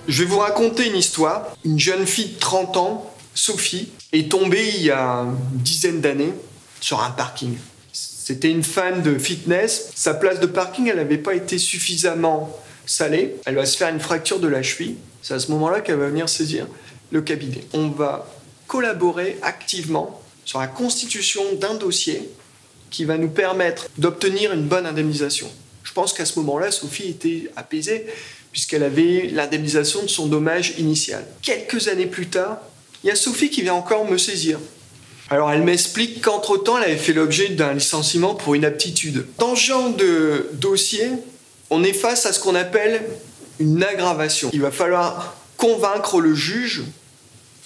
Je vais vous raconter une histoire. Une jeune fille de 30 ans, Sophie, est tombée il y a une dizaine d'années sur un parking. C'était une fan de fitness. Sa place de parking, elle n'avait pas été suffisamment salée. Elle va se faire une fracture de la cheville. C'est à ce moment-là qu'elle va venir saisir le cabinet. On va collaborer activement sur la constitution d'un dossier qui va nous permettre d'obtenir une bonne indemnisation. Je pense qu'à ce moment-là, Sophie était apaisée puisqu'elle avait l'indemnisation de son dommage initial. Quelques années plus tard, il y a Sophie qui vient encore me saisir. Alors elle m'explique qu'entre-temps, elle avait fait l'objet d'un licenciement pour inaptitude. Dans ce genre de dossier, on est face à ce qu'on appelle une aggravation. Il va falloir convaincre le juge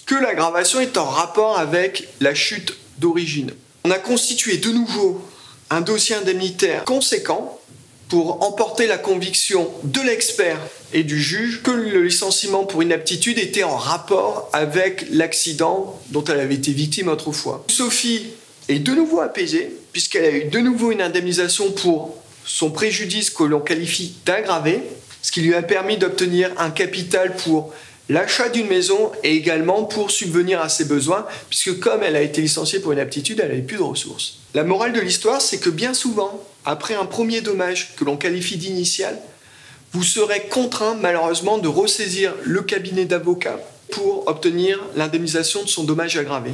que l'aggravation est en rapport avec la chute d'origine. On a constitué de nouveau un dossier indemnitaire conséquent pour emporter la conviction de l'expert et du juge que le licenciement pour inaptitude était en rapport avec l'accident dont elle avait été victime autrefois. Sophie est de nouveau apaisée puisqu'elle a eu de nouveau une indemnisation pour son préjudice que l'on qualifie d'aggravé, ce qui lui a permis d'obtenir un capital pour l'achat d'une maison et également pour subvenir à ses besoins, puisque comme elle a été licenciée pour inaptitude, elle n'avait plus de ressources. La morale de l'histoire, c'est que bien souvent, après un premier dommage que l'on qualifie d'initial, vous serez contraint malheureusement de ressaisir le cabinet d'avocat pour obtenir l'indemnisation de son dommage aggravé.